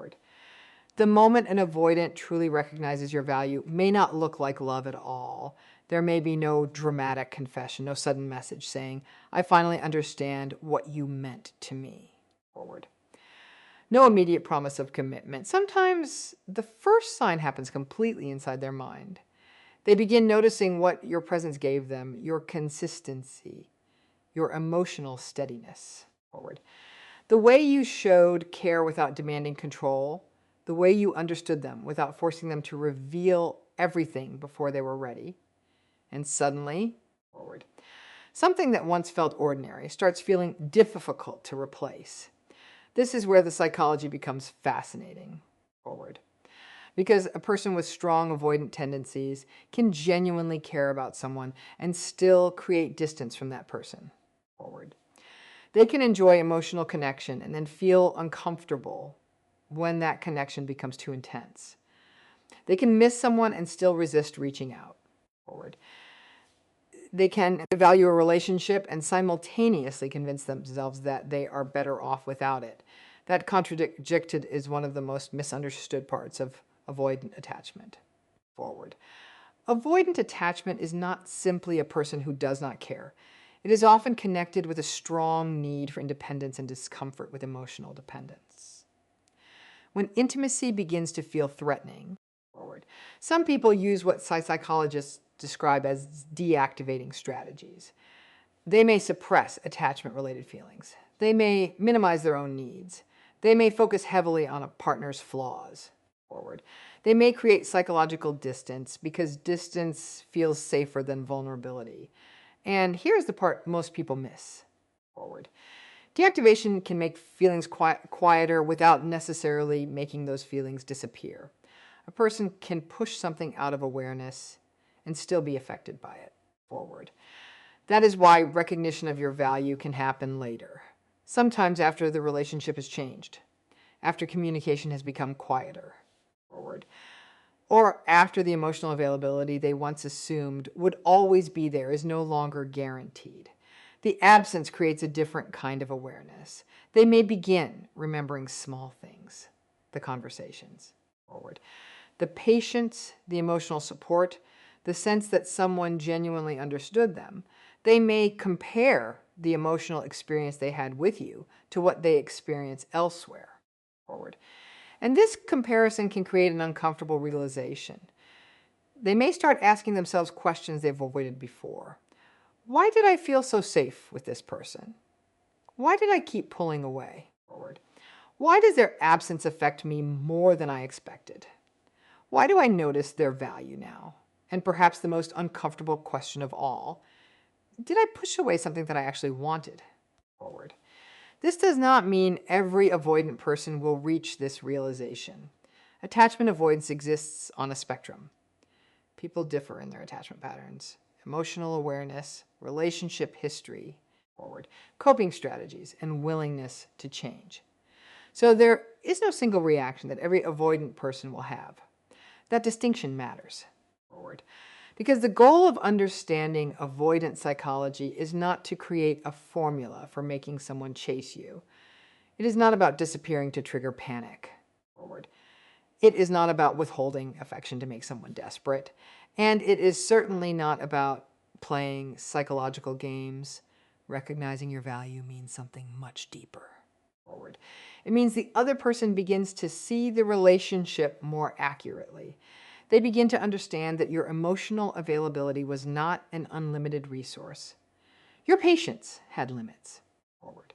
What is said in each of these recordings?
Forward. The moment an avoidant truly recognizes your value may not look like love at all. There may be no dramatic confession, no sudden message saying, I finally understand what you meant to me. Forward. No immediate promise of commitment. Sometimes the first sign happens completely inside their mind. They begin noticing what your presence gave them, your consistency, your emotional steadiness. Forward. The way you showed care without demanding control, the way you understood them without forcing them to reveal everything before they were ready. And suddenly, forward, something that once felt ordinary starts feeling difficult to replace. This is where the psychology becomes fascinating. Forward. Because a person with strong avoidant tendencies can genuinely care about someone and still create distance from that person. Forward. They can enjoy emotional connection and then feel uncomfortable when that connection becomes too intense. They can miss someone and still resist reaching out. Forward. They can value a relationship and simultaneously convince themselves that they are better off without it. That contradicted is one of the most misunderstood parts of avoidant attachment. Forward. Avoidant attachment is not simply a person who does not care. It is often connected with a strong need for independence and discomfort with emotional dependence. When intimacy begins to feel threatening, forward, some people use what psychologists describe as deactivating strategies. They may suppress attachment-related feelings. They may minimize their own needs. They may focus heavily on a partner's flaws. Forward. They may create psychological distance because distance feels safer than vulnerability. And here's the part most people miss. Forward. Deactivation can make feelings quieter without necessarily making those feelings disappear. A person can push something out of awareness and still be affected by it. Forward. That is why recognition of your value can happen later, sometimes after the relationship has changed, after communication has become quieter. Forward. Or after the emotional availability they once assumed would always be there is no longer guaranteed. The absence creates a different kind of awareness. They may begin remembering small things, the conversations. Forward. The patience, the emotional support, the sense that someone genuinely understood them. They may compare the emotional experience they had with you to what they experience elsewhere. Forward. And this comparison can create an uncomfortable realization. They may start asking themselves questions they've avoided before. Why did I feel so safe with this person? Why did I keep pulling away? Forward. Why does their absence affect me more than I expected? Why do I notice their value now? And perhaps the most uncomfortable question of all, did I push away something that I actually wanted? Forward. This does not mean every avoidant person will reach this realization. Attachment avoidance exists on a spectrum. People differ in their attachment patterns, emotional awareness, relationship history, forward, coping strategies, and willingness to change. So there is no single reaction that every avoidant person will have. That distinction matters. Forward. Because the goal of understanding avoidant psychology is not to create a formula for making someone chase you. It is not about disappearing to trigger panic. Forward. It is not about withholding affection to make someone desperate. And it is certainly not about playing psychological games. Recognizing your value means something much deeper. Forward. It means the other person begins to see the relationship more accurately. They begin to understand that your emotional availability was not an unlimited resource. Your patience had limits. Forward.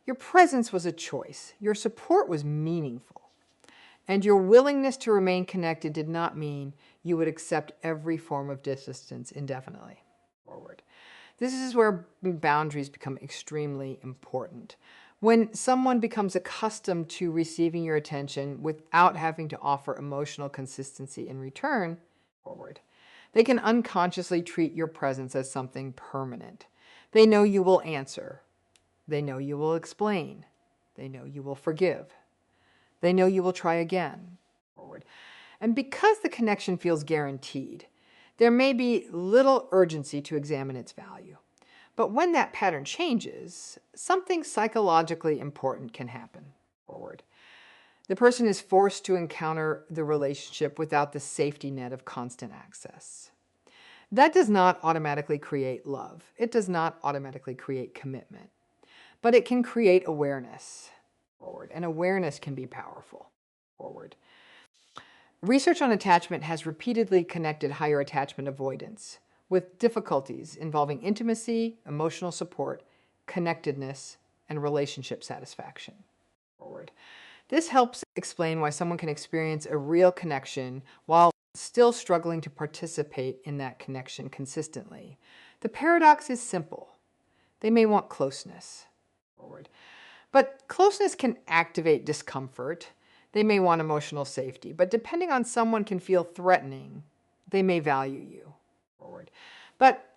Your presence was a choice. Your support was meaningful. And your willingness to remain connected did not mean you would accept every form of distance indefinitely. Forward. This is where boundaries become extremely important. When someone becomes accustomed to receiving your attention without having to offer emotional consistency in return, forward, they can unconsciously treat your presence as something permanent. They know you will answer. They know you will explain. They know you will forgive. They know you will try again. Forward. And because the connection feels guaranteed, there may be little urgency to examine its value. But when that pattern changes, something psychologically important can happen. Forward. The person is forced to encounter the relationship without the safety net of constant access. That does not automatically create love. It does not automatically create commitment, but it can create awareness. And awareness can be powerful. Research on attachment has repeatedly connected higher attachment avoidance with difficulties involving intimacy, emotional support, connectedness, and relationship satisfaction. This helps explain why someone can experience a real connection while still struggling to participate in that connection consistently. The paradox is simple. They may want closeness, but closeness can activate discomfort. They may want emotional safety, but depending on someone can feel threatening. They may value you. But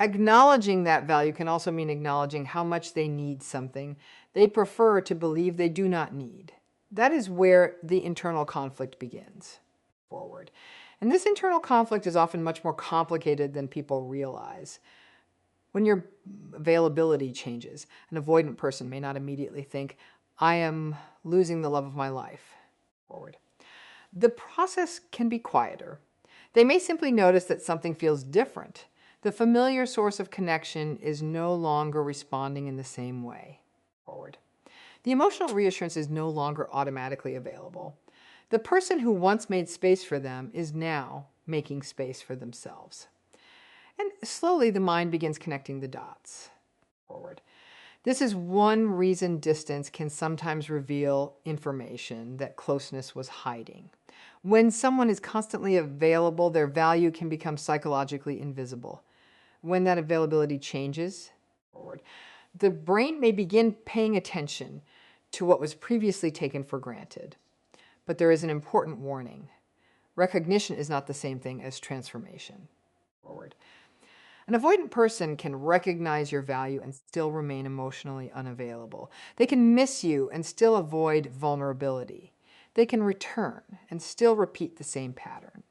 acknowledging that value can also mean acknowledging how much they need something they prefer to believe they do not need. That is where the internal conflict begins. And this internal conflict is often much more complicated than people realize. When your availability changes, an avoidant person may not immediately think, I am losing the love of my life. The process can be quieter. They may simply notice that something feels different. The familiar source of connection is no longer responding in the same way. The emotional reassurance is no longer automatically available. The person who once made space for them is now making space for themselves. And slowly the mind begins connecting the dots. This is one reason distance can sometimes reveal information that closeness was hiding. When someone is constantly available, their value can become psychologically invisible. When that availability changes, the brain may begin paying attention to what was previously taken for granted. But there is an important warning. Recognition is not the same thing as transformation. An avoidant person can recognize your value and still remain emotionally unavailable. They can miss you and still avoid vulnerability. They can return and still repeat the same pattern.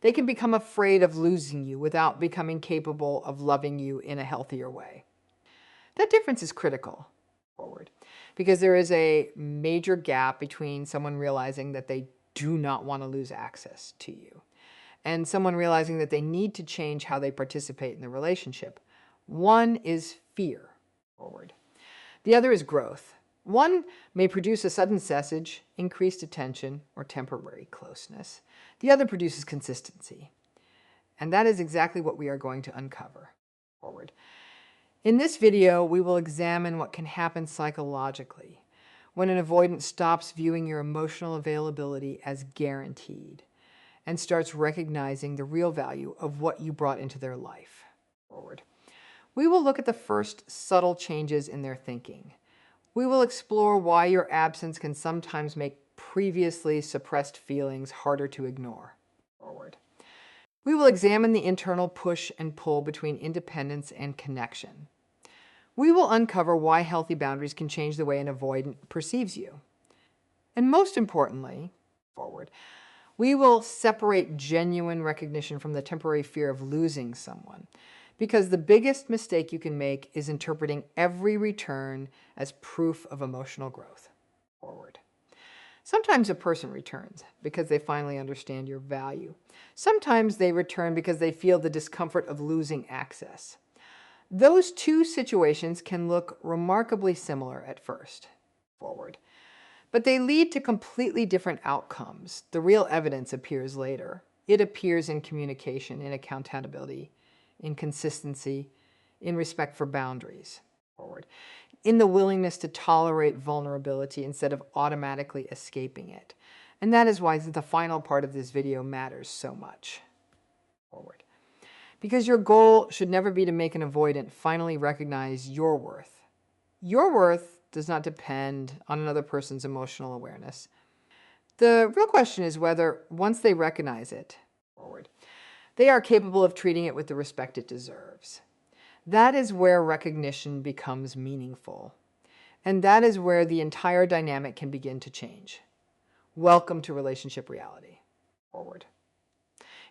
They can become afraid of losing you without becoming capable of loving you in a healthier way. That difference is critical, because there is a major gap between someone realizing that they do not want to lose access to you and someone realizing that they need to change how they participate in the relationship. One is fear. The other is growth. One may produce a sudden cessage, increased attention, or temporary closeness. The other produces consistency. And that is exactly what we are going to uncover. In this video, we will examine what can happen psychologically when an avoidant stops viewing your emotional availability as guaranteed and starts recognizing the real value of what you brought into their life. We will look at the first subtle changes in their thinking. We will explore why your absence can sometimes make previously suppressed feelings harder to ignore. We will examine the internal push and pull between independence and connection. We will uncover why healthy boundaries can change the way an avoidant perceives you. And most importantly, we will separate genuine recognition from the temporary fear of losing someone, because the biggest mistake you can make is interpreting every return as proof of emotional growth. Sometimes a person returns because they finally understand your value. Sometimes they return because they feel the discomfort of losing access. Those two situations can look remarkably similar at first, but they lead to completely different outcomes. The real evidence appears later. It appears in communication, in accountability, in consistency, in respect for boundaries, in the willingness to tolerate vulnerability instead of automatically escaping it. And that is why the final part of this video matters so much. Because your goal should never be to make an avoidant finally recognize your worth. Your worth does not depend on another person's emotional awareness. The real question is whether, once they recognize it, they are capable of treating it with the respect it deserves. That is where recognition becomes meaningful. And that is where the entire dynamic can begin to change. Welcome to relationship reality.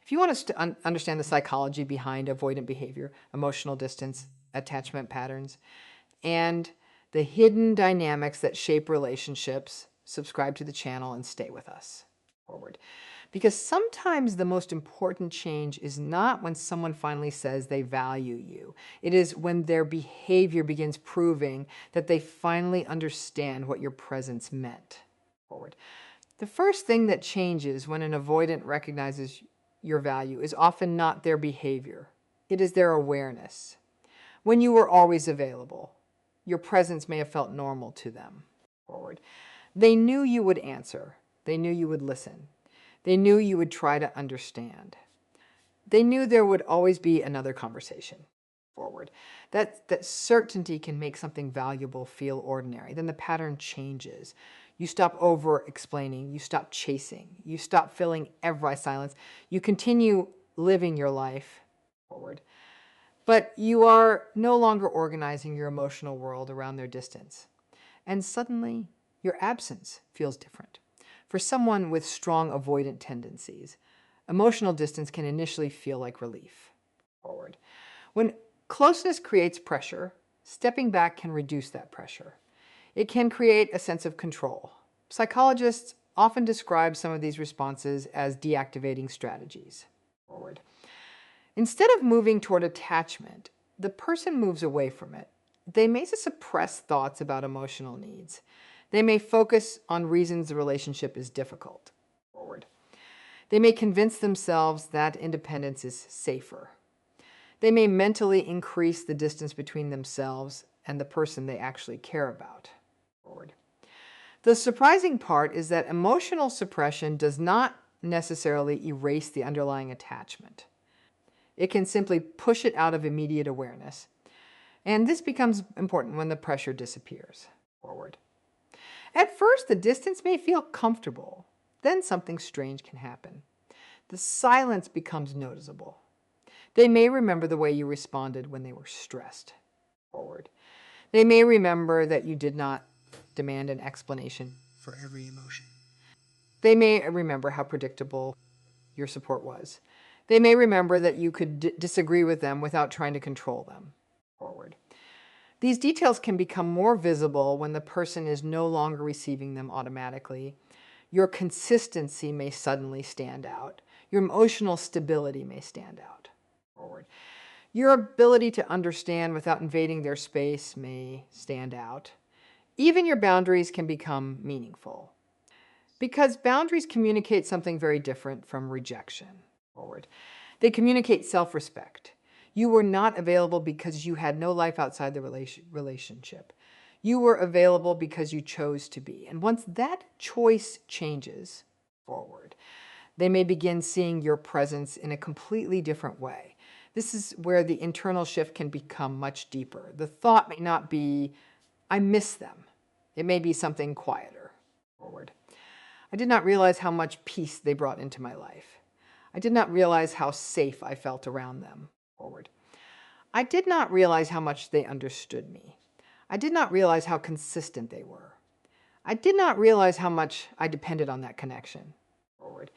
If you want to understand the psychology behind avoidant behavior, emotional distance, attachment patterns, and the hidden dynamics that shape relationships, subscribe to the channel, and stay with us. Forward. Because sometimes the most important change is not when someone finally says they value you. It is when their behavior begins proving that they finally understand what your presence meant. Forward. The first thing that changes when an avoidant recognizes your value is often not their behavior. It is their awareness. When you were always available, your presence may have felt normal to them. Forward. They knew you would answer. They knew you would listen. They knew you would try to understand. They knew there would always be another conversation. Forward. That certainty can make something valuable feel ordinary. Then the pattern changes. You stop over-explaining. You stop chasing. You stop filling every silence. You continue living your life. Forward. But you are no longer organizing your emotional world around their distance. And suddenly, your absence feels different. For someone with strong avoidant tendencies, emotional distance can initially feel like relief. Forward. When closeness creates pressure, stepping back can reduce that pressure. It can create a sense of control. Psychologists often describe some of these responses as deactivating strategies. Forward. Instead of moving toward attachment, the person moves away from it. They may suppress thoughts about emotional needs. They may focus on reasons the relationship is difficult. Forward. They may convince themselves that independence is safer. They may mentally increase the distance between themselves and the person they actually care about. Forward. The surprising part is that emotional suppression does not necessarily erase the underlying attachment. It can simply push it out of immediate awareness. And this becomes important when the pressure disappears. Forward. At first, the distance may feel comfortable. Then something strange can happen. The silence becomes noticeable. They may remember the way you responded when they were stressed. Forward. They may remember that you did not demand an explanation for every emotion. They may remember how predictable your support was. They may remember that you could disagree with them without trying to control them. Forward. These details can become more visible when the person is no longer receiving them automatically. Your consistency may suddenly stand out. Your emotional stability may stand out. Forward. Your ability to understand without invading their space may stand out. Even your boundaries can become meaningful. Because boundaries communicate something very different from rejection. Forward. They communicate self-respect. You were not available because you had no life outside the relationship. You were available because you chose to be. And once that choice changes, forward, they may begin seeing your presence in a completely different way. This is where the internal shift can become much deeper. The thought may not be, I miss them. It may be something quieter. Forward. I did not realize how much peace they brought into my life. I did not realize how safe I felt around them. Forward. I did not realize how much they understood me. I did not realize how consistent they were. I did not realize how much I depended on that connection. Forward.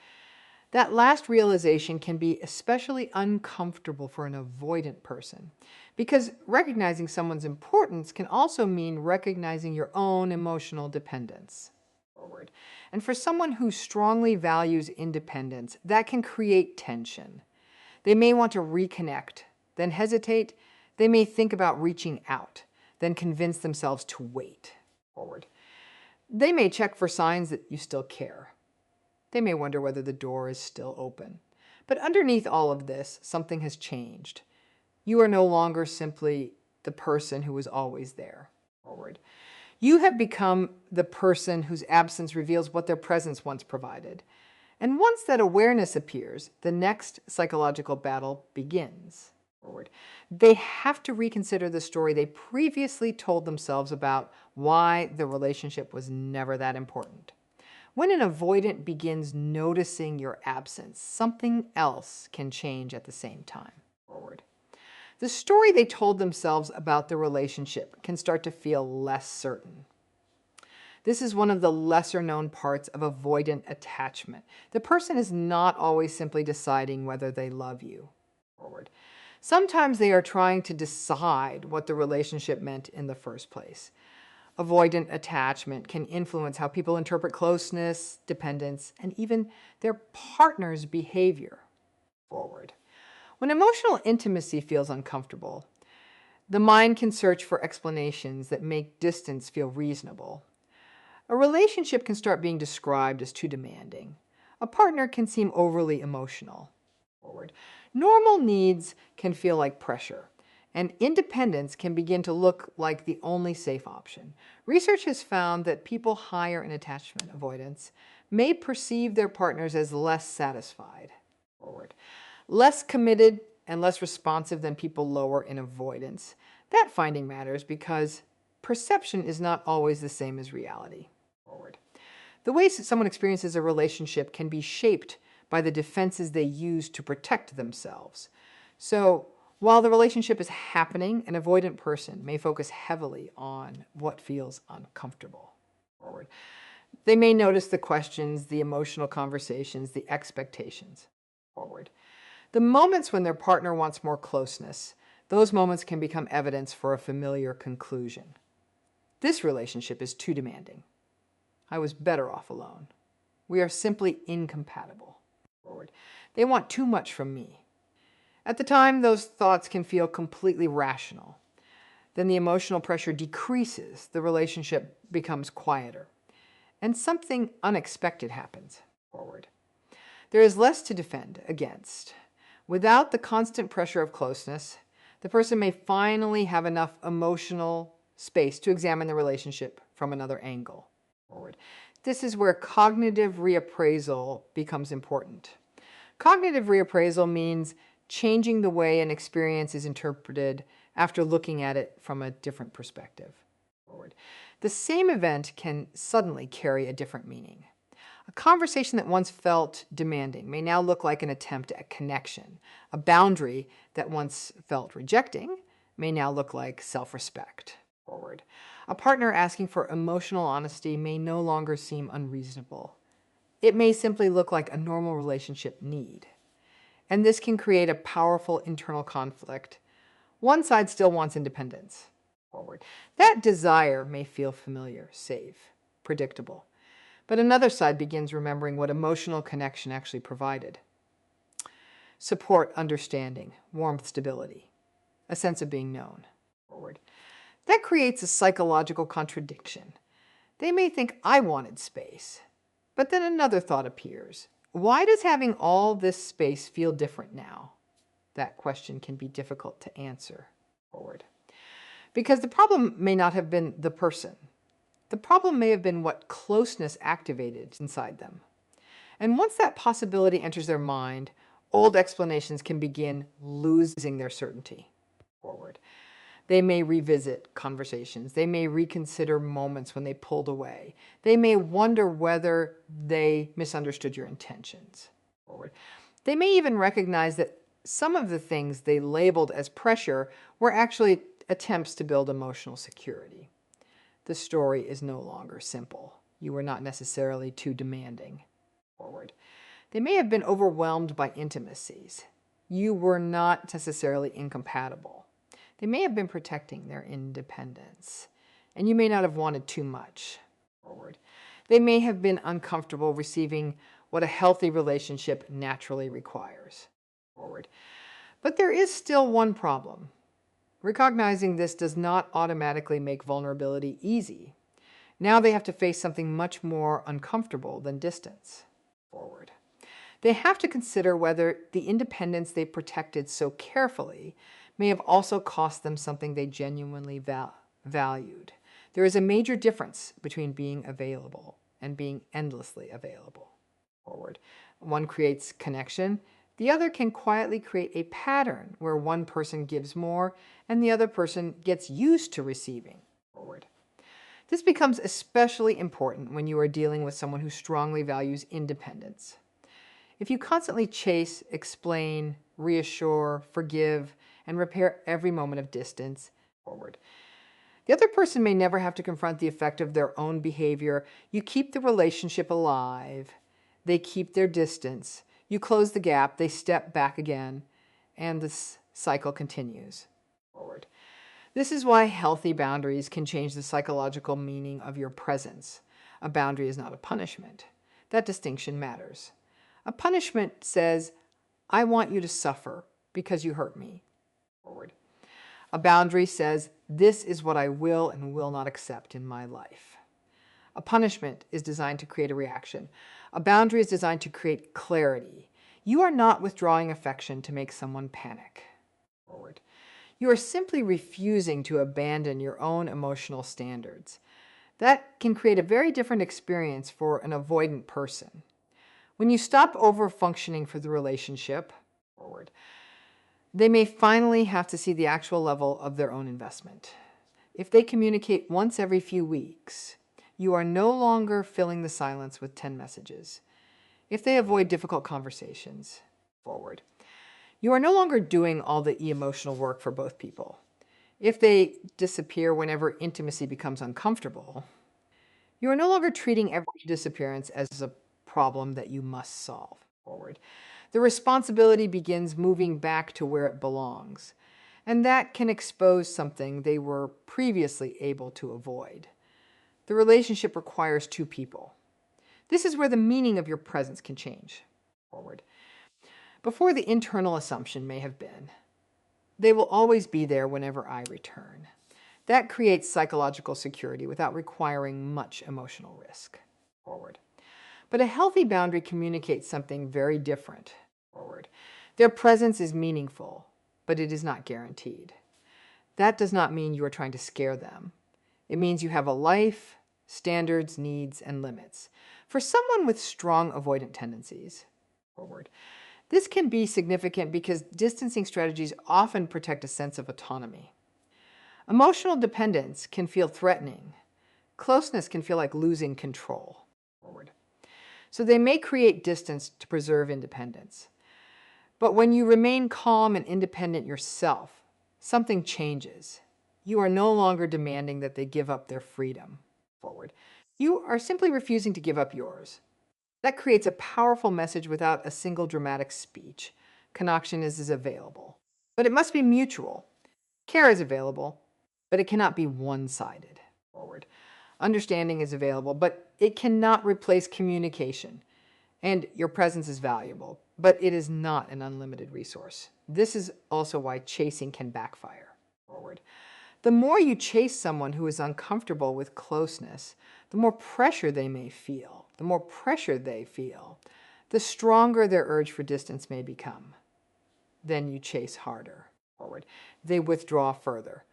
That last realization can be especially uncomfortable for an avoidant person, because recognizing someone's importance can also mean recognizing your own emotional dependence. Forward. And for someone who strongly values independence, that can create tension. They may want to reconnect, then hesitate. They may think about reaching out, then convince themselves to wait. Forward. They may check for signs that you still care. They may wonder whether the door is still open. But underneath all of this, something has changed. You are no longer simply the person who was always there. Forward. You have become the person whose absence reveals what their presence once provided. And once that awareness appears, the next psychological battle begins. Forward. They have to reconsider the story they previously told themselves about why the relationship was never that important. When an avoidant begins noticing your absence, something else can change at the same time. Forward. The story they told themselves about the relationship can start to feel less certain. This is one of the lesser known parts of avoidant attachment. The person is not always simply deciding whether they love you. Forward. Sometimes they are trying to decide what the relationship meant in the first place. Avoidant attachment can influence how people interpret closeness, dependence, and even their partner's behavior forward. When emotional intimacy feels uncomfortable, the mind can search for explanations that make distance feel reasonable. A relationship can start being described as too demanding. A partner can seem overly emotional. Forward. Normal needs can feel like pressure, and independence can begin to look like the only safe option. Research has found that people higher in attachment avoidance may perceive their partners as less satisfied. Forward. Less committed and less responsive than people lower in avoidance. That finding matters because perception is not always the same as reality. Forward. The ways that someone experiences a relationship can be shaped by the defenses they use to protect themselves. So, while the relationship is happening, an avoidant person may focus heavily on what feels uncomfortable. Forward. They may notice the questions, the emotional conversations, the expectations. Forward. The moments when their partner wants more closeness, those moments can become evidence for a familiar conclusion. This relationship is too demanding. I was better off alone. We are simply incompatible. Forward. They want too much from me. At the time, those thoughts can feel completely rational. Then the emotional pressure decreases, the relationship becomes quieter, and something unexpected happens. Forward. There is less to defend against. Without the constant pressure of closeness, the person may finally have enough emotional space to examine the relationship from another angle. Forward. This is where cognitive reappraisal becomes important. Cognitive reappraisal means changing the way an experience is interpreted after looking at it from a different perspective. Forward. The same event can suddenly carry a different meaning. A conversation that once felt demanding may now look like an attempt at connection. A boundary that once felt rejecting may now look like self-respect. Forward. A partner asking for emotional honesty may no longer seem unreasonable. It may simply look like a normal relationship need. And this can create a powerful internal conflict. One side still wants independence. Forward. That desire may feel familiar, safe, predictable. But another side begins remembering what emotional connection actually provided. Support, understanding, warmth, stability, a sense of being known. Forward. That creates a psychological contradiction. They may think, I wanted space. But then another thought appears. Why does having all this space feel different now? That question can be difficult to answer. Forward. Because the problem may not have been the person. The problem may have been what closeness activated inside them. And once that possibility enters their mind, old explanations can begin losing their certainty. Forward. They may revisit conversations. They may reconsider moments when they pulled away. They may wonder whether they misunderstood your intentions. Forward. They may even recognize that some of the things they labeled as pressure were actually attempts to build emotional security. The story is no longer simple. You were not necessarily too demanding. Forward. They may have been overwhelmed by intimacies. You were not necessarily incompatible. They may have been protecting their independence, and you may not have wanted too much. Forward. They may have been uncomfortable receiving what a healthy relationship naturally requires. Forward. But there is still one problem. Recognizing this does not automatically make vulnerability easy. Now they have to face something much more uncomfortable than distance. Forward. They have to consider whether the independence they protected so carefully may have also cost them something they genuinely valued. There is a major difference between being available and being endlessly available. Forward. One creates connection. The other can quietly create a pattern where one person gives more and the other person gets used to receiving. Forward. This becomes especially important when you are dealing with someone who strongly values independence. If you constantly chase, explain, reassure, forgive, and repair every moment of distance, forward. The other person may never have to confront the effect of their own behavior. You keep the relationship alive. They keep their distance. You close the gap, they step back again, and this cycle continues. Forward. This is why healthy boundaries can change the psychological meaning of your presence. A boundary is not a punishment. That distinction matters. A punishment says, I want you to suffer because you hurt me. Forward. A boundary says, this is what I will and will not accept in my life. A punishment is designed to create a reaction. A boundary is designed to create clarity. You are not withdrawing affection to make someone panic. Forward. You are simply refusing to abandon your own emotional standards. That can create a very different experience for an avoidant person. When you stop over-functioning for the relationship, forward, they may finally have to see the actual level of their own investment. If they communicate once every few weeks, you are no longer filling the silence with 10 messages. If they avoid difficult conversations, forward, you are no longer doing all the emotional work for both people. If they disappear whenever intimacy becomes uncomfortable, you are no longer treating every disappearance as a problem that you must solve. Forward. The responsibility begins moving back to where it belongs, and that can expose something they were previously able to avoid. The relationship requires two people. This is where the meaning of your presence can change. Forward. Before, the internal assumption may have been, they will always be there whenever I return. That creates psychological security without requiring much emotional risk. Forward. But a healthy boundary communicates something very different. Forward. Their presence is meaningful, but it is not guaranteed. That does not mean you are trying to scare them. It means you have a life, standards, needs, and limits. For someone with strong avoidant tendencies, forward, this can be significant because distancing strategies often protect a sense of autonomy. Emotional dependence can feel threatening. Closeness can feel like losing control. Forward. So they may create distance to preserve independence. But when you remain calm and independent yourself, something changes. You are no longer demanding that they give up their freedom. Forward. You are simply refusing to give up yours. That creates a powerful message without a single dramatic speech. Connection is available, but it must be mutual. Care is available, but it cannot be one-sided. Forward. Understanding is available, but it cannot replace communication. And your presence is valuable, but it is not an unlimited resource. This is also why chasing can backfire. Forward. The more you chase someone who is uncomfortable with closeness, the more pressure they may feel. The more pressure they feel, the stronger their urge for distance may become. Then you chase harder. Forward. They withdraw further.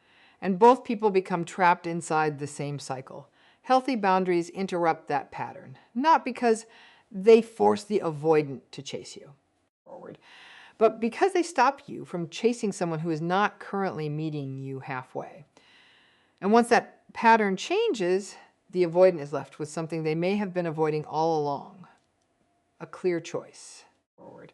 And both people become trapped inside the same cycle. Healthy boundaries interrupt that pattern, not because they force the avoidant to chase you, forward, but because they stop you from chasing someone who is not currently meeting you halfway. And once that pattern changes, the avoidant is left with something they may have been avoiding all along, a clear choice. Forward.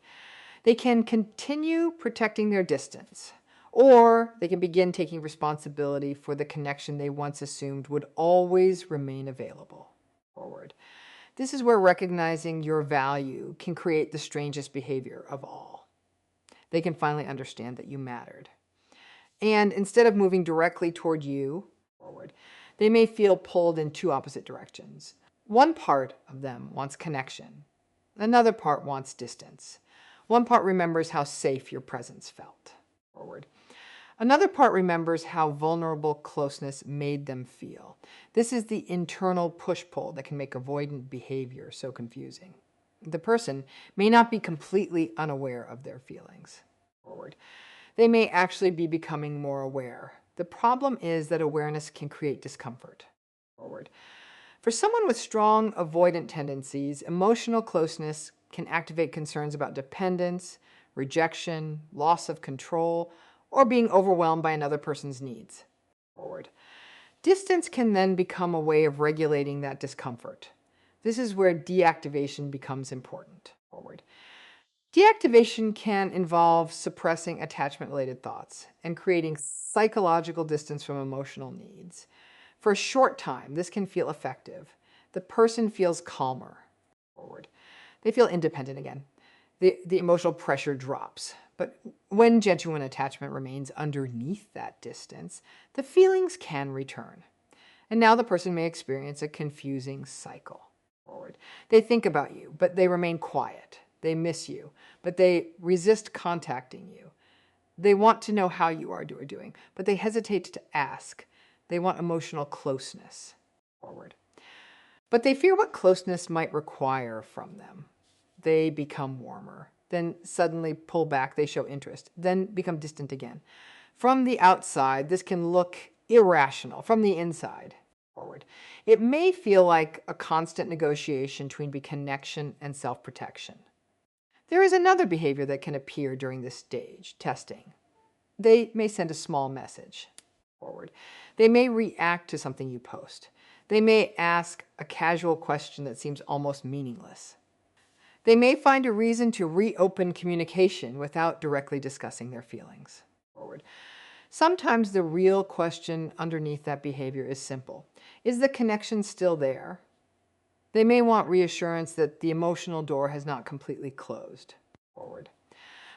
They can continue protecting their distance, or they can begin taking responsibility for the connection they once assumed would always remain available. Forward. This is where recognizing your value can create the strangest behavior of all. They can finally understand that you mattered. And instead of moving directly toward you, forward, they may feel pulled in two opposite directions. One part of them wants connection. Another part wants distance. One part remembers how safe your presence felt. Forward. Another part remembers how vulnerable closeness made them feel. This is the internal push-pull that can make avoidant behavior so confusing. The person may not be completely unaware of their feelings. Forward. They may actually be becoming more aware. The problem is that awareness can create discomfort. Forward. For someone with strong avoidant tendencies, emotional closeness can activate concerns about dependence, rejection, loss of control, or being overwhelmed by another person's needs. Forward. Distance can then become a way of regulating that discomfort. This is where deactivation becomes important. Forward. Deactivation can involve suppressing attachment-related thoughts and creating psychological distance from emotional needs. For a short time, this can feel effective. The person feels calmer. Forward. They feel independent again. The emotional pressure drops. But when genuine attachment remains underneath that distance, the feelings can return. And now the person may experience a confusing cycle. They think about you, but they remain quiet. They miss you, but they resist contacting you. They want to know how you are doing, but they hesitate to ask. They want emotional closeness. But they fear what closeness might require from them. They become warmer, then suddenly pull back, they show interest, then become distant again. From the outside, this can look irrational. From the inside, it may feel like a constant negotiation between connection and self-protection. There is another behavior that can appear during this stage, testing. They may send a small message. They may react to something you post. They may ask a casual question that seems almost meaningless. They may find a reason to reopen communication without directly discussing their feelings. Sometimes the real question underneath that behavior is simple. Is the connection still there? They may want reassurance that the emotional door has not completely closed.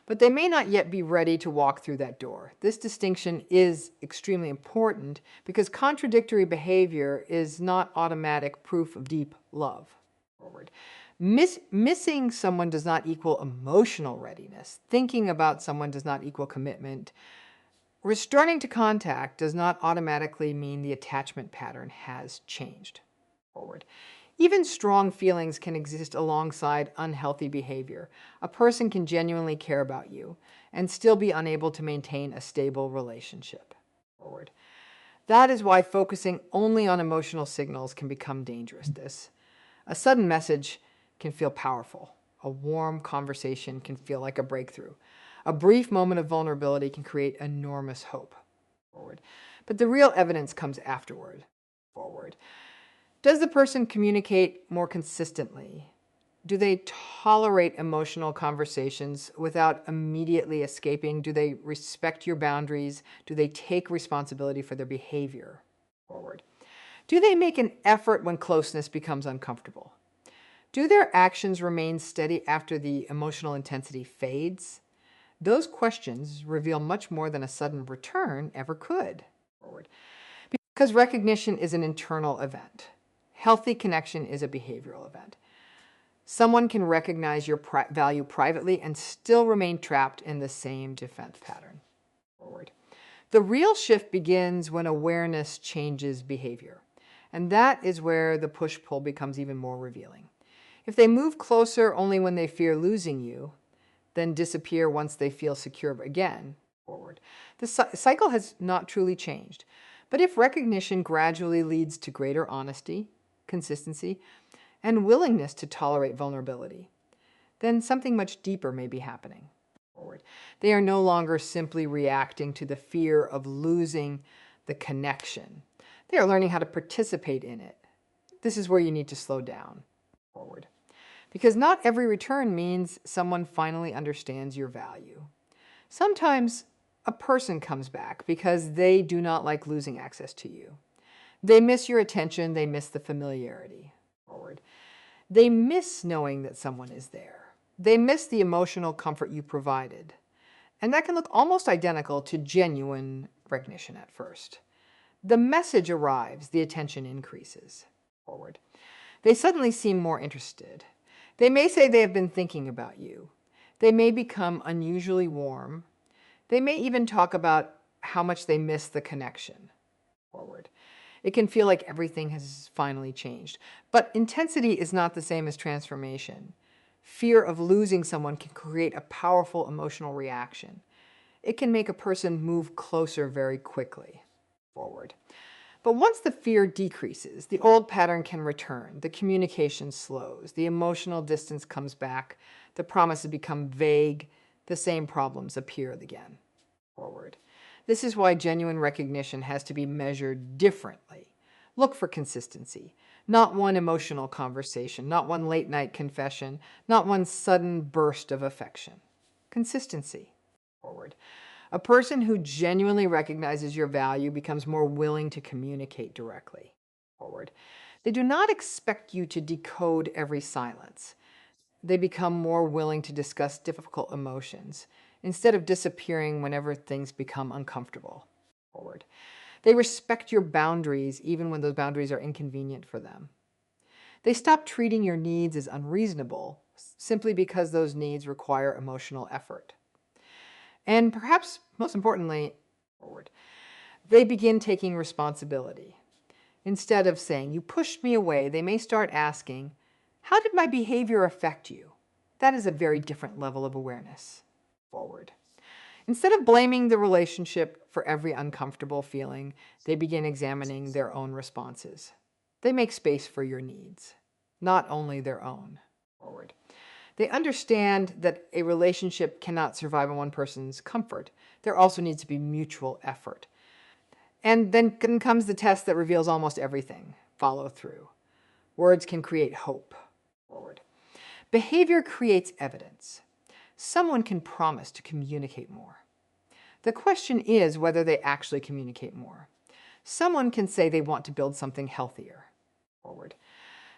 But they may not yet be ready to walk through that door. This distinction is extremely important because contradictory behavior is not automatic proof of deep love. Missing someone does not equal emotional readiness. Thinking about someone does not equal commitment. Returning to contact does not automatically mean the attachment pattern has changed. Even strong feelings can exist alongside unhealthy behavior. A person can genuinely care about you and still be unable to maintain a stable relationship. That is why focusing only on emotional signals can become dangerous. A sudden message can feel powerful. A warm conversation can feel like a breakthrough. A brief moment of vulnerability can create enormous hope. But the real evidence comes afterward. Does the person communicate more consistently? Do they tolerate emotional conversations without immediately escaping? Do they respect your boundaries? Do they take responsibility for their behavior? Do they make an effort when closeness becomes uncomfortable? Do their actions remain steady after the emotional intensity fades? Those questions reveal much more than a sudden return ever could. Because recognition is an internal event. Healthy connection is a behavioral event. Someone can recognize your value privately and still remain trapped in the same defense pattern. The real shift begins when awareness changes behavior. And that is where the push-pull becomes even more revealing. If they move closer only when they fear losing you, then disappear once they feel secure again, the cycle has not truly changed. But if recognition gradually leads to greater honesty, consistency, and willingness to tolerate vulnerability, then something much deeper may be happening. They are no longer simply reacting to the fear of losing the connection. They are learning how to participate in it. This is where you need to slow down. Because not every return means someone finally understands your value. Sometimes a person comes back because they do not like losing access to you. They miss your attention, they miss the familiarity. They miss knowing that someone is there. They miss the emotional comfort you provided. And that can look almost identical to genuine recognition at first. The message arrives, the attention increases. They suddenly seem more interested. They may say they have been thinking about you. They may become unusually warm. They may even talk about how much they miss the connection. It can feel like everything has finally changed. But intensity is not the same as transformation. Fear of losing someone can create a powerful emotional reaction. It can make a person move closer very quickly. But once the fear decreases, the old pattern can return. The communication slows. The emotional distance comes back. The promises become vague. The same problems appear again. This is why genuine recognition has to be measured differently. Look for consistency. Not one emotional conversation, not one late night confession, not one sudden burst of affection. Consistency. A person who genuinely recognizes your value becomes more willing to communicate directly. They do not expect you to decode every silence. They become more willing to discuss difficult emotions. instead of disappearing whenever things become uncomfortable. Forward. They respect your boundaries even when those boundaries are inconvenient for them. They stop treating your needs as unreasonable simply because those needs require emotional effort. And perhaps most importantly, forward, they begin taking responsibility. Instead of saying, "You pushed me away," they may start asking, "How did my behavior affect you?" That is a very different level of awareness. Forward. Instead of blaming the relationship for every uncomfortable feeling, they begin examining their own responses. They make space for your needs, not only their own. Forward. They understand that a relationship cannot survive on one person's comfort. There also needs to be mutual effort. And then comes the test that reveals almost everything: follow through. Words can create hope. Forward. Behavior creates evidence. Someone can promise to communicate more. The question is whether they actually communicate more. Someone can say they want to build something healthier. Forward.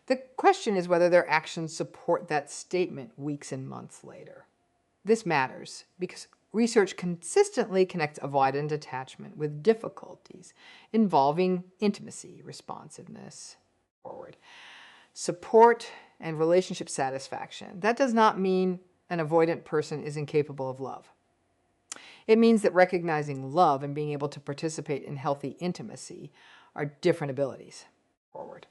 The question is whether their actions support that statement weeks and months later. This matters because research consistently connects avoidant attachment with difficulties involving intimacy, responsiveness. Forward. Support and relationship satisfaction. That does not mean an avoidant person is incapable of love. It means that recognizing love and being able to participate in healthy intimacy are different abilities. Forward.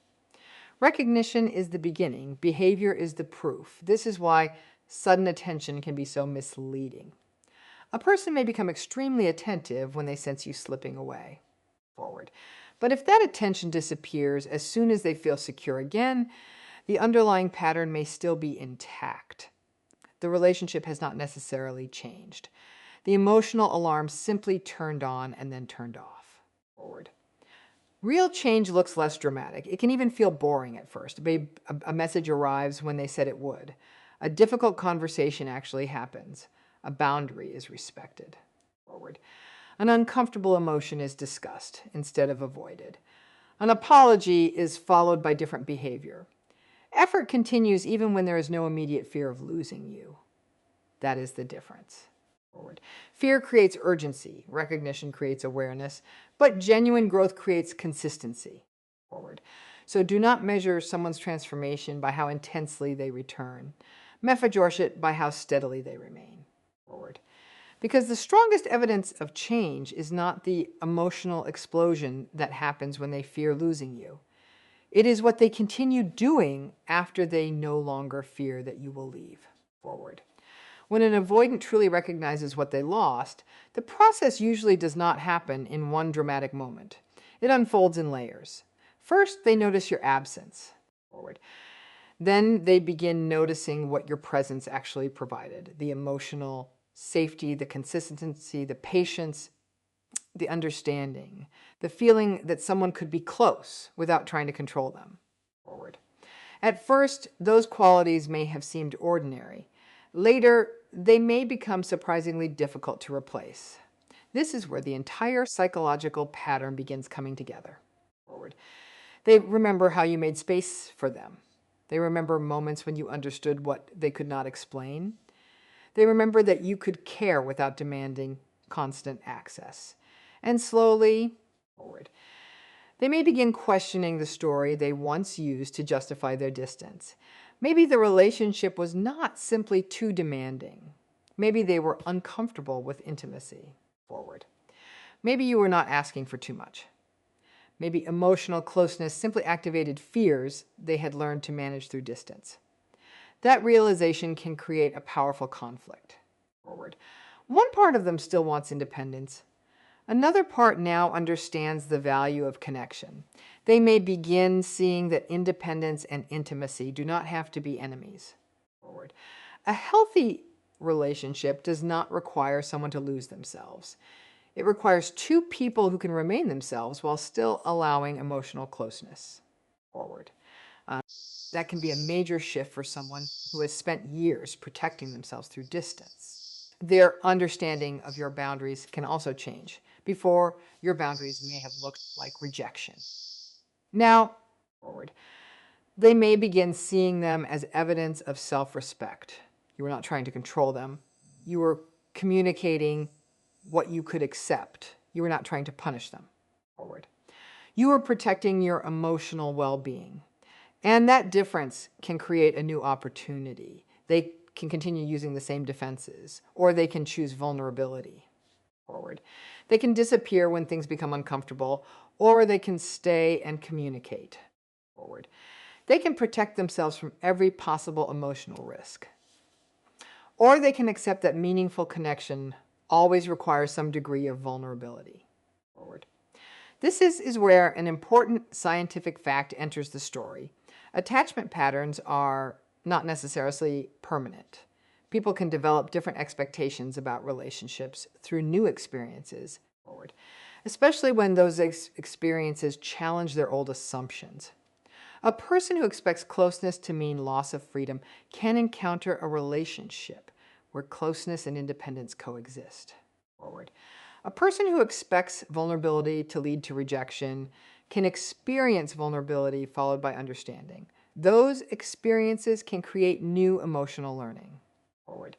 Recognition is the beginning. Behavior is the proof. This is why sudden attention can be so misleading. A person may become extremely attentive when they sense you slipping away. Forward. But if that attention disappears as soon as they feel secure again, the underlying pattern may still be intact. The relationship has not necessarily changed. The emotional alarm simply turned on and then turned off. Forward. Real change looks less dramatic. It can even feel boring at first. A message arrives when they said it would. A difficult conversation actually happens. A boundary is respected. Forward. An uncomfortable emotion is discussed instead of avoided. An apology is followed by different behavior. Effort continues even when there is no immediate fear of losing you. That is the difference. Forward. Fear creates urgency. Recognition creates awareness. But genuine growth creates consistency. Forward. So do not measure someone's transformation by how intensely they return. Measure it by how steadily they remain. Forward. Because the strongest evidence of change is not the emotional explosion that happens when they fear losing you. It is what they continue doing after they no longer fear that you will leave. Forward. When an avoidant truly recognizes what they lost, the process usually does not happen in one dramatic moment. It unfolds in layers. First, they notice your absence. Forward. Then they begin noticing what your presence actually provided: the emotional safety, the consistency, the patience, the understanding, the feeling that someone could be close without trying to control them. Forward. At first, those qualities may have seemed ordinary. Later, they may become surprisingly difficult to replace. This is where the entire psychological pattern begins coming together. Forward. They remember how you made space for them. They remember moments when you understood what they could not explain. They remember that you could care without demanding constant access. And slowly, forward, they may begin questioning the story they once used to justify their distance. Maybe the relationship was not simply too demanding. Maybe they were uncomfortable with intimacy. Forward. Maybe you were not asking for too much. Maybe emotional closeness simply activated fears they had learned to manage through distance. That realization can create a powerful conflict. Forward. One part of them still wants independence. Another part now understands the value of connection. They may begin seeing that independence and intimacy do not have to be enemies. Forward. A healthy relationship does not require someone to lose themselves. It requires two people who can remain themselves while still allowing emotional closeness. Forward. That can be a major shift for someone who has spent years protecting themselves through distance. Their understanding of your boundaries can also change. Before, your boundaries may have looked like rejection. Now, forward, they may begin seeing them as evidence of self-respect. You were not trying to control them. You were communicating what you could accept. You were not trying to punish them. Forward. You were protecting your emotional well-being. And that difference can create a new opportunity. They can continue using the same defenses, or they can choose vulnerability. Forward. They can disappear when things become uncomfortable, or they can stay and communicate. Forward. They can protect themselves from every possible emotional risk. Or they can accept that meaningful connection always requires some degree of vulnerability. Forward. This is where an important scientific fact enters the story. Attachment patterns are not necessarily permanent. People can develop different expectations about relationships through new experiences. Forward. Especially when those experiences challenge their old assumptions. A person who expects closeness to mean loss of freedom can encounter a relationship where closeness and independence coexist. Forward. A person who expects vulnerability to lead to rejection can experience vulnerability followed by understanding. Those experiences can create new emotional learning. Forward.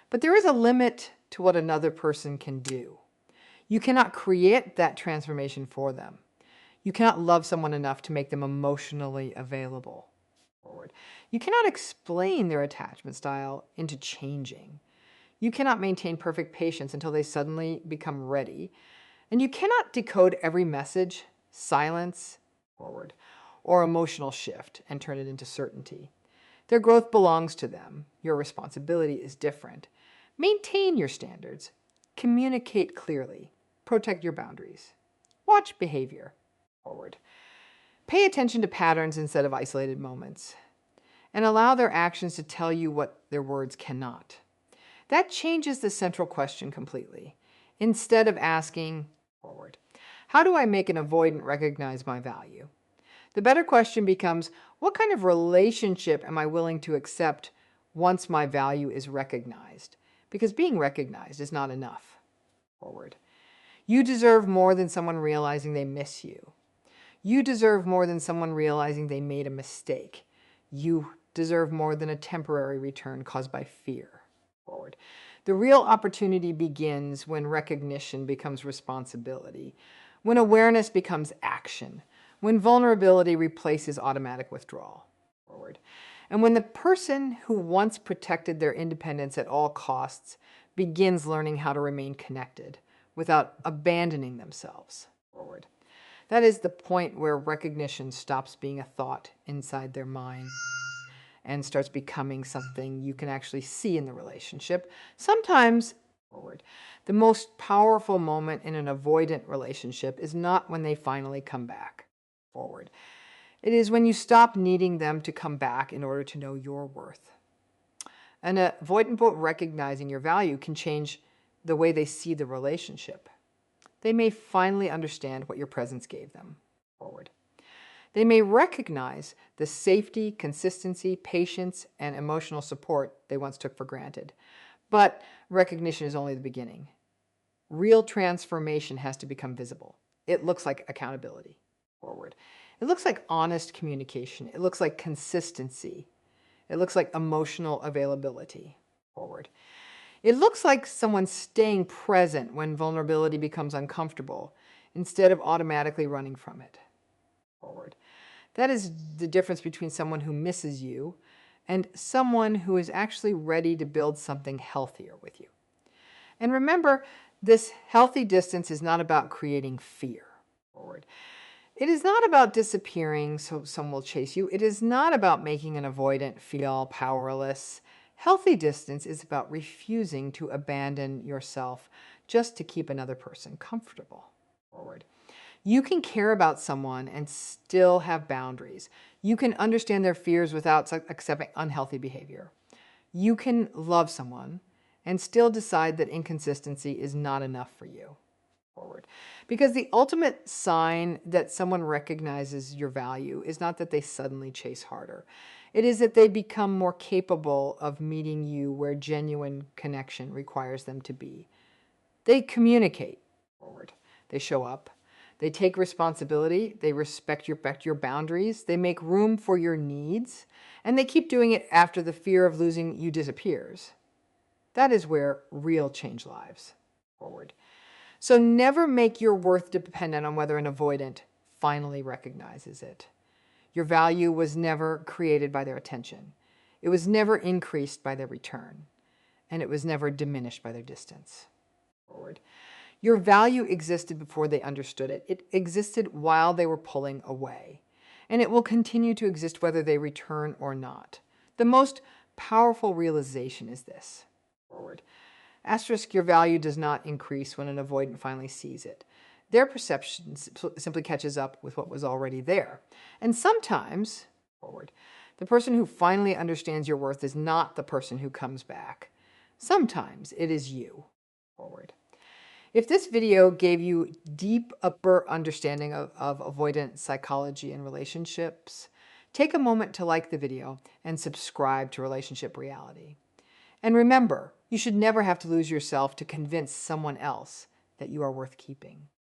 But there is a limit to what another person can do. You cannot create that transformation for them. You cannot love someone enough to make them emotionally available. Forward. You cannot explain their attachment style into changing. You cannot maintain perfect patience until they suddenly become ready. And you cannot decode every message, silence, forward, or emotional shift and turn it into certainty. Their growth belongs to them. Your responsibility is different. Maintain your standards. Communicate clearly. Protect your boundaries. Watch behavior. Forward. Pay attention to patterns instead of isolated moments, and allow their actions to tell you what their words cannot. That changes the central question completely. Instead of asking, forward, how do I make an avoidant recognize my value? The better question becomes, what kind of relationship am I willing to accept once my value is recognized? Because being recognized is not enough. Forward. You deserve more than someone realizing they miss you. You deserve more than someone realizing they made a mistake. You deserve more than a temporary return caused by fear. Forward. The real opportunity begins when recognition becomes responsibility, when awareness becomes action, when vulnerability replaces automatic withdrawal. Forward. And when the person who once protected their independence at all costs begins learning how to remain connected without abandoning themselves. Forward. That is the point where recognition stops being a thought inside their mind and starts becoming something you can actually see in the relationship. Sometimes, forward, the most powerful moment in an avoidant relationship is not when they finally come back. Forward. It is when you stop needing them to come back in order to know your worth. An avoidant recognizing your value can change the way they see the relationship. They may finally understand what your presence gave them. Forward. They may recognize the safety, consistency, patience, and emotional support they once took for granted. But recognition is only the beginning. Real transformation has to become visible. It looks like accountability. Forward. It looks like honest communication. It looks like consistency. It looks like emotional availability. Forward. It looks like someone staying present when vulnerability becomes uncomfortable instead of automatically running from it. Forward. That is the difference between someone who misses you and someone who is actually ready to build something healthier with you. And remember, this healthy distance is not about creating fear. Forward. It is not about disappearing so someone will chase you. It is not about making an avoidant feel powerless. Healthy distance is about refusing to abandon yourself just to keep another person comfortable. Forward. You can care about someone and still have boundaries. You can understand their fears without accepting unhealthy behavior. You can love someone and still decide that inconsistency is not enough for you. Forward. Because the ultimate sign that someone recognizes your value is not that they suddenly chase harder. It is that they become more capable of meeting you where genuine connection requires them to be. They communicate. Forward. They show up. They take responsibility. They respect your boundaries. They make room for your needs. And they keep doing it after the fear of losing you disappears. That is where real change lives. Forward. So never make your worth dependent on whether an avoidant finally recognizes it. Your value was never created by their attention. It was never increased by their return. And it was never diminished by their distance. Forward. Your value existed before they understood it. It existed while they were pulling away. And it will continue to exist whether they return or not. The most powerful realization is this. Forward. Asterisk, your value does not increase when an avoidant finally sees it. Their perception simply catches up with what was already there. And sometimes, forward, the person who finally understands your worth is not the person who comes back. Sometimes it is you. Forward. If this video gave you deep upper understanding of avoidant psychology and relationships, take a moment to like the video and subscribe to Relationship Reality. And remember, you should never have to lose yourself to convince someone else that you are worth keeping.